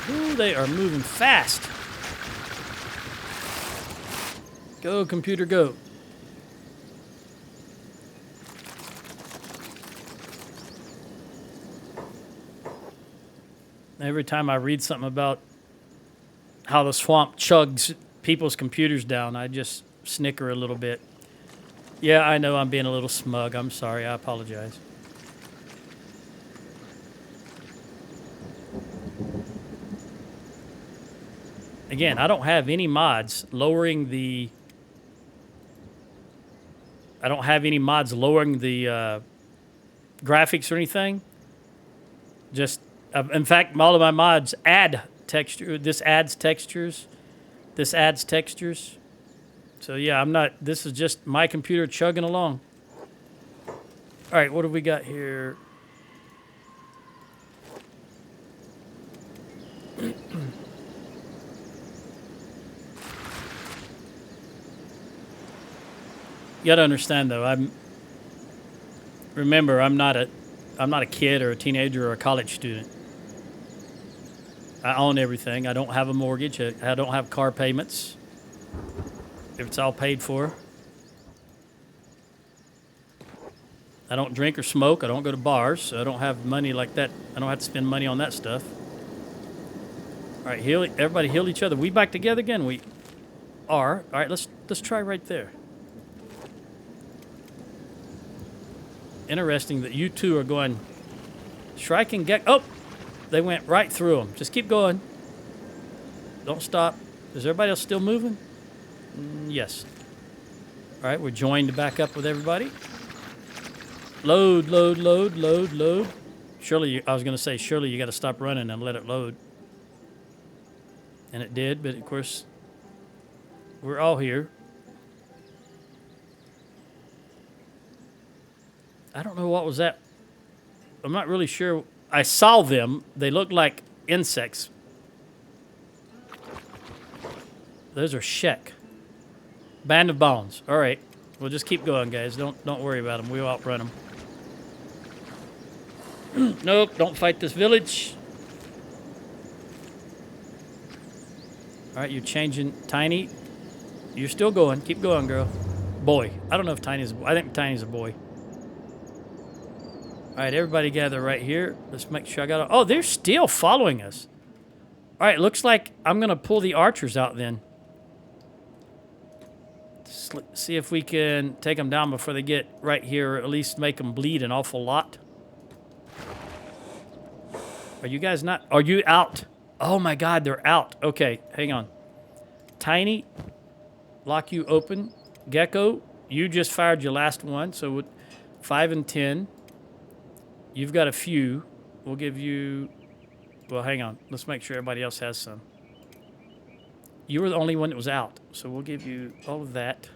Ooh, they are moving fast. Go, computer, go. Every time I read something about how the swamp chugs people's computers down, I just snicker a little bit. Yeah, I know I'm being a little smug. I'm sorry. I apologize. Again, I don't have any mods lowering the... I don't have any mods lowering the graphics or anything. Just... in fact, all of my mods add texture. This adds textures. This adds textures. So yeah, I'm not... This is just my computer chugging along. All right, what have we got here? You gotta understand though, remember, I'm not a kid or a teenager or a college student. I own everything. I don't have a mortgage. I don't have car payments. It's all paid for. I don't drink or smoke. I don't go to bars. So I don't have money like that. I don't have to spend money on that stuff. All right, everybody heal each other. We back together again? We are. All right, let's try right there. Interesting that you two are going Shrike and Gek. Oh, they went right through them. Just keep going. Don't stop. Is everybody else still moving? Yes. All right, we're joined back up with everybody. Load, load, load, load, load. Surely, I was going to say, surely you got to stop running and let it load. And it did, but of course, we're all here. I don't know what was that. I'm not really sure. I saw them. They looked like insects. Those are Shek. Band of Bones. All right. We'll just keep going, guys. Don't worry about them. We'll outrun them. Nope. Don't fight this village. All right. You're changing. Tiny. You're still going. Keep going, girl. Boy. I don't know if Tiny's... I think Tiny's a boy. All right, everybody gather right here. Let's make sure I got... Oh, they're still following us. All right, looks like I'm going to pull the archers out then. See if we can take them down before they get right here, or at least make them bleed an awful lot. Are you guys not... Are you out? Oh, my God, they're out. Okay, hang on. Tiny, lock you open. Gecko, you just fired your last one, so with 5 and 10... You've got a few. We'll give you... Well, hang on. Let's make sure everybody else has some. You were the only one that was out, so we'll give you all of that.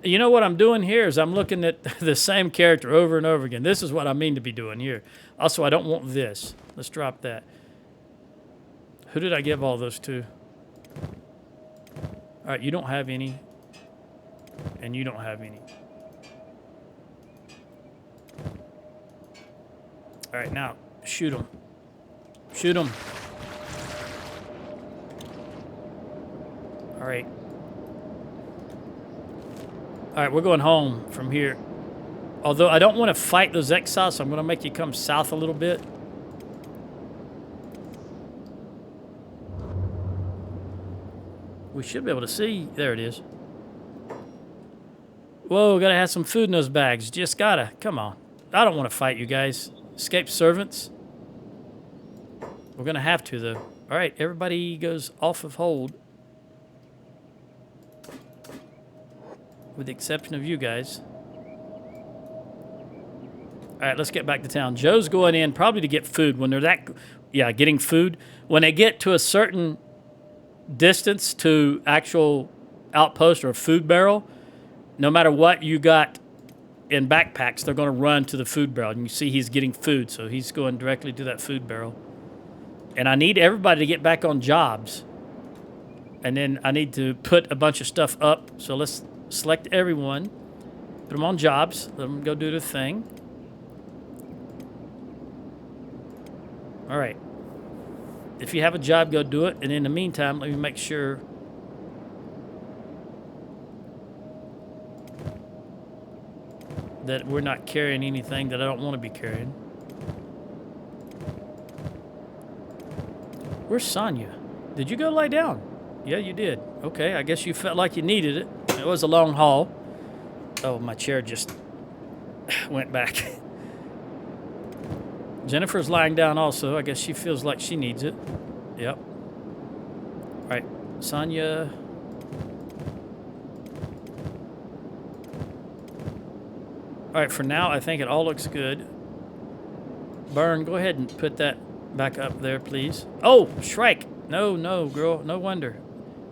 You know what I'm doing here is I'm looking at the same character over and over again. This is what I mean to be doing here. Also, I don't want this. Let's drop that. Who did I give all those to? All right, you don't have any. And you don't have any. All right, now, shoot them. Shoot them. All right. All right, we're going home from here. Although I don't want to fight those exiles, so I'm going to make you come south a little bit. We should be able to see. There it is. Whoa, gotta have some food in those bags. Just gotta. Come on. I don't want to fight you guys. Escaped servants. We're going to have to, though. All right, everybody goes off of hold. With the exception of you guys. All right, let's get back to town. Joe's going in probably to get food. When they're that... Yeah, getting food. When they get to a certain distance to actual outpost or a food barrel, no matter what you got in backpacks, they're going to run to the food barrel. And you see he's getting food, so he's going directly to that food barrel. And I need everybody to get back on jobs. And then I need to put a bunch of stuff up. So let's select everyone. Put them on jobs. Let them go do their thing. All right. If you have a job, go do it. And in the meantime, let me make sure... that we're not carrying anything that I don't want to be carrying. Where's Sonya? Did you go lie down? Yeah, you did. Okay, I guess you felt like you needed it. It was a long haul. Oh, my chair just went back. Jennifer's lying down also. I guess she feels like she needs it. Yep. All right, Sonya... All right, for now, I think it all looks good. Burn, go ahead and put that back up there, please. Oh, Shrike. No, no, girl. No wonder.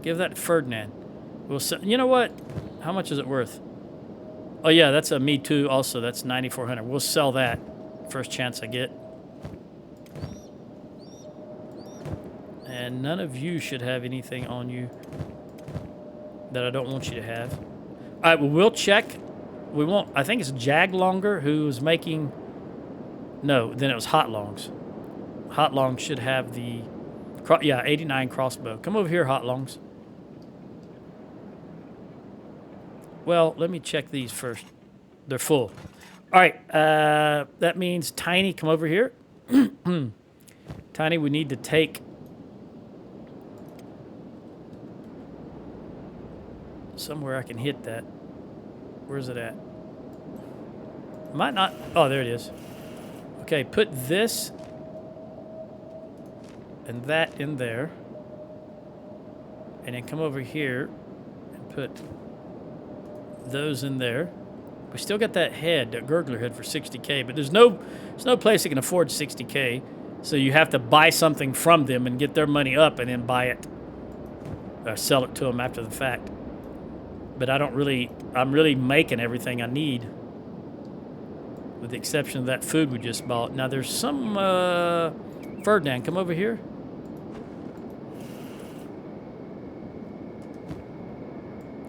Give that to Ferdinand. We'll sell, you know what? How much is it worth? Oh, yeah, that's a Me Too also. That's $9,400. We'll sell that first chance I get. And none of you should have anything on you that I don't want you to have. All right, well, we'll check. We won't. I think it's Jag Longer who was making... No, then it was Hot Longs. Hot Longs should have the... Yeah, 89 crossbow. Come over here, Hot Longs. Well, let me check these first. They're full. All right, that means Tiny, come over here. Tiny, we need to take... somewhere I can hit that. Where's it at? Might not... Oh, there it is. Okay, put this and that in there. And then come over here and put those in there. We still got that head, that gurgler head for 60K, but there's no place that can afford 60K. So you have to buy something from them and get their money up and then buy it. Or sell it to them after the fact. But I'm really making everything I need. With the exception of that food we just bought. Now there's some, Ferdinand, come over here.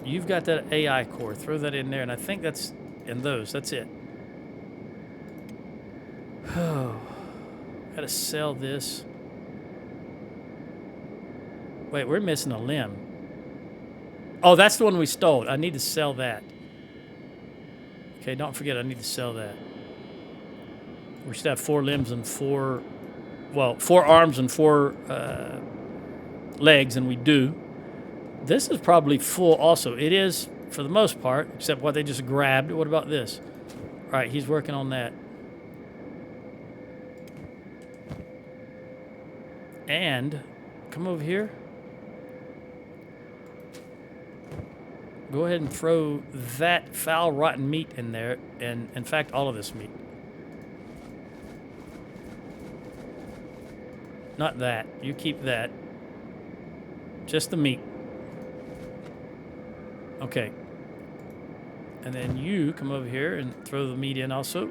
You've got that AI core. Throw that in there, and I think that's in those. That's it. Oh, gotta sell this. Wait, we're missing a limb. Oh, that's the one we stole. I need to sell that. Okay, don't forget I need to sell that. We should have 4 limbs and 4... Well, 4 arms and 4 legs, and we do. This is probably full also. It is, for the most part, except what they just grabbed. What about this? All right, he's working on that. And come over here. Go ahead and throw that foul, rotten meat in there, and in fact, all of this meat. Not that. You keep that. Just the meat. Okay. And then you come over here and throw the meat in also.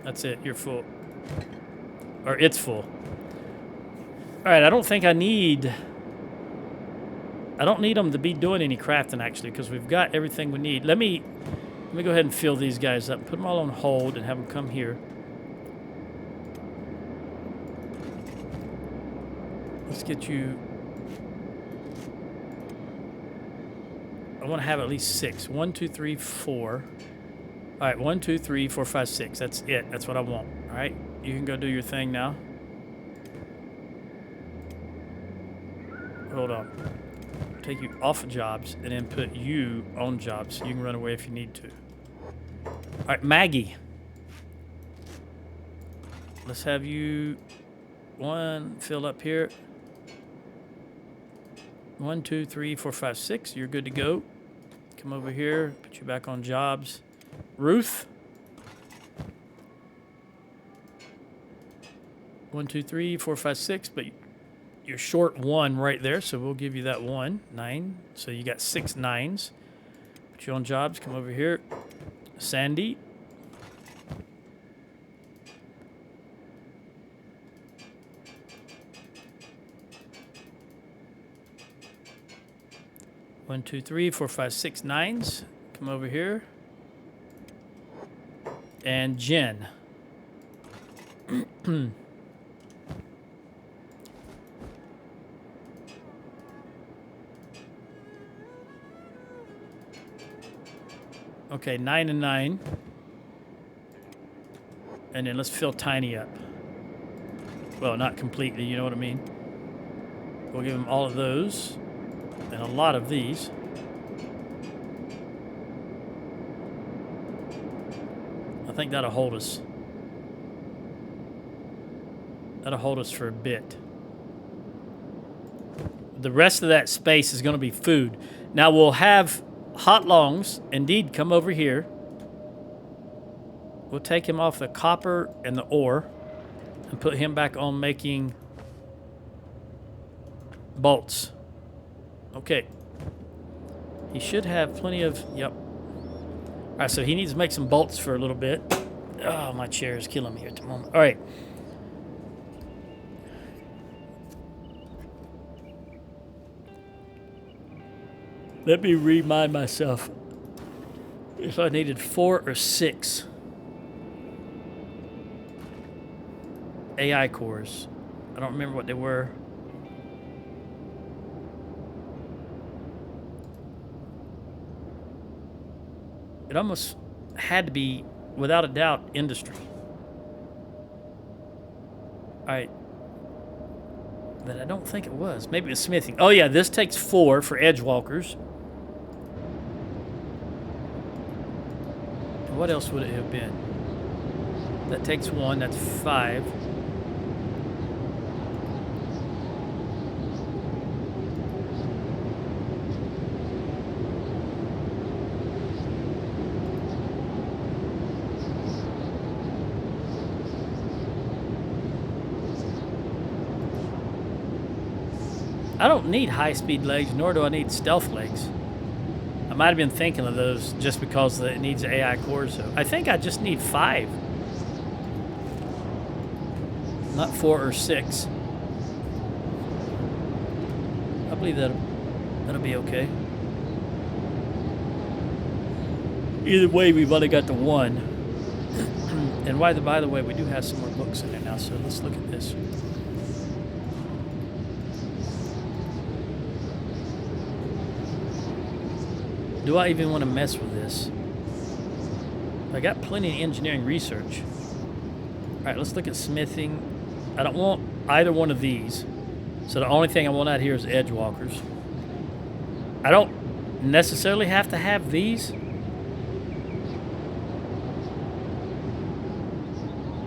That's it. You're full. Or it's full. All right. I don't think I need them to be doing any crafting, actually, because we've got everything we need. Let me go ahead and fill these guys up. Put them all on hold and have them come here. Let's get you... I want to have at least 6. 1, 2, 3, 4. All right, 1, 2, 3, 4, 5, 6. That's it. That's what I want. All right, you can go do your thing now. Hold on. Take you off of jobs and then put you on jobs so you can run away if you need to. All right, Maggie. Let's have you fill up here. 1, 2, 3, 4, 5, 6. You're good to go. Come over here. Put you back on jobs. Ruth. 1, 2, 3, 4, 5, 6. But you're short 1 right there, so we'll give you that 1. 9. So you got 6 9s. Put you on jobs. Come over here. Sandy. One, 2, 3, 4, 5, 6 9s. Come over here. And Jen. Okay, 9 and 9. And then let's fill Tiny up. Well, not completely, you know what I mean? We'll give him all of those. And a lot of these. I think that'll hold us. That'll hold us for a bit. The rest of that space is going to be food. Now we'll have Hot Longs indeed come over here. We'll take him off the copper and the ore and put him back on making bolts. Okay. He should have plenty of... Yep. All right, so he needs to make some bolts for a little bit. Oh, my chair is killing me here at the moment. All right. Let me remind myself if I needed 4 or 6 AI cores. I don't remember what they were. It almost had to be, without a doubt, industry. All right. But I don't think it was. Maybe it was smithing. Oh, yeah, this takes 4 for edge walkers. And what else would it have been? That takes 1. That's 5. I don't need high-speed legs, nor do I need stealth legs. I might have been thinking of those just because it needs AI cores. So I think I just need 5. Not 4 or 6. I believe that'll be okay. Either way, we've only got the 1. And by the way, we do have some more books in there now, so let's look at this. Do I even want to mess with this? I got plenty of engineering research. All right, let's look at smithing. I don't want either one of these. So the only thing I want out here is edge walkers. I don't necessarily have to have these.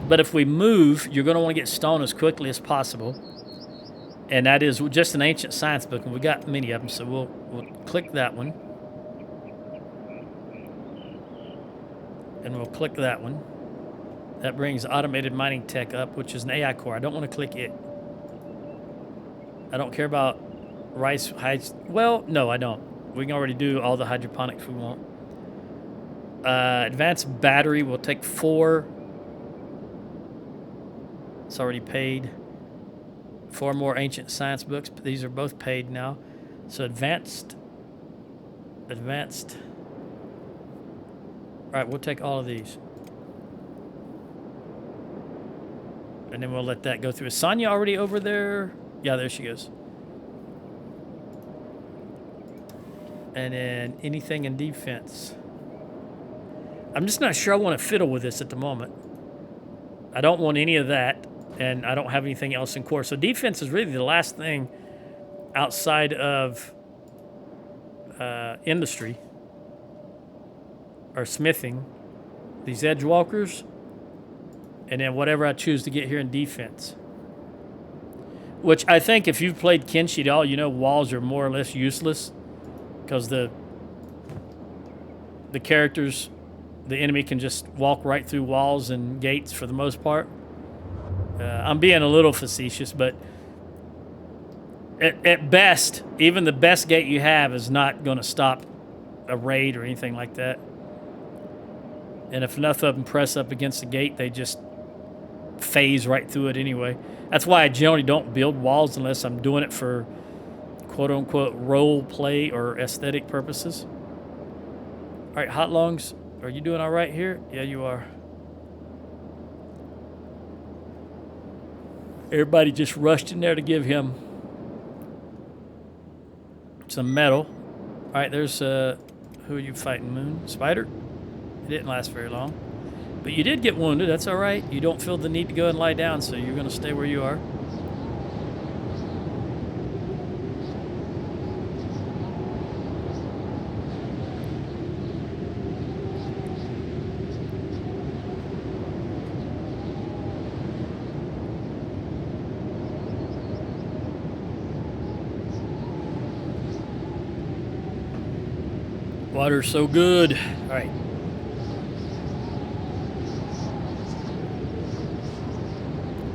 But if we move, you're going to want to get stone as quickly as possible. And that is just an ancient science book, and we got many of them, so we'll click that one. And we'll click that one. That brings automated mining tech up, which is an AI core. I don't want to click it. I don't care about rice heights. Well, no, I don't. We can already do all the hydroponics we want. Advanced battery will take 4. It's already paid. 4 more ancient science books, but these are both paid now. So advanced. All right, we'll take all of these. And then we'll let that go through. Is Sonya already over there? Yeah, there she goes. And then anything in defense. I'm just not sure I want to fiddle with this at the moment. I don't want any of that, and I don't have anything else in core. So defense is really the last thing outside of industry or smithing. These edge walkers, and then whatever I choose to get here in defense. Which I think if you've played Kenshi at all, you know walls are more or less useless because the characters, the enemy can just walk right through walls and gates for the most part. I'm being a little facetious, but at best, even the best gate you have is not going to stop a raid or anything like that. And if enough of them press up against the gate, they just phase right through it anyway. That's why I generally don't build walls unless I'm doing it for quote-unquote role play or aesthetic purposes. All right, Hot Lungs, are you doing all right here? Yeah, you are. Everybody just rushed in there to give him some metal. All right, there's, who are you fighting, Moon? Spider? It didn't last very long. But you did get wounded, that's all right. You don't feel the need to go and lie down, so you're going to stay where you are. Water's so good. All right.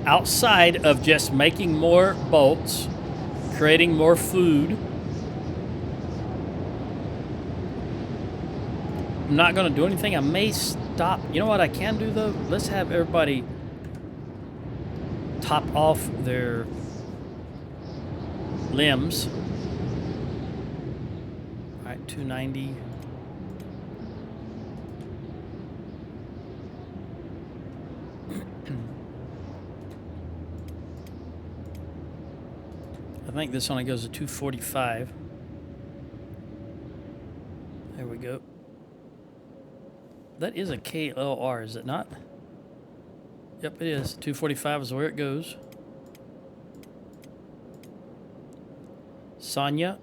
Outside of just making more bolts, creating more food, I'm not going to do anything. I may stop. You know what I can do, though? Let's have everybody top off their limbs. All right, 290. I think this only goes to 245. There we go. That is a KLR, is it not? Yep, it is. 245 is where it goes. Sonya,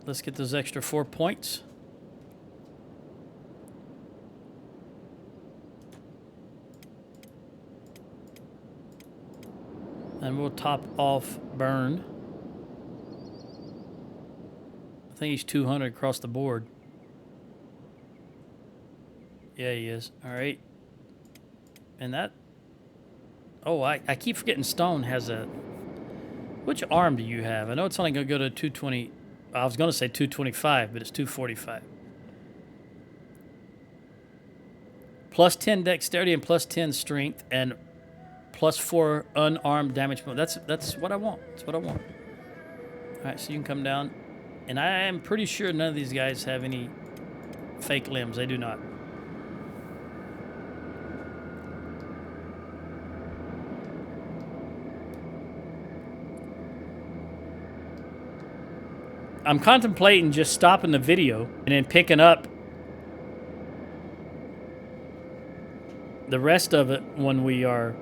let's get those extra 4 points. And we'll top off Burn. I think he's 200 across the board. Yeah, he is. All right. And that... Oh, I keep forgetting Stone has a... Which arm do you have? I know it's only going to go to 220... I was going to say 225, but it's 245. Plus 10 dexterity and plus 10 strength and plus 4 unarmed damage. That's what I want. That's what I want. All right, so you can come down. And I am pretty sure none of these guys have any fake limbs. They do not. I'm contemplating just stopping the video and then picking up the rest of it when we are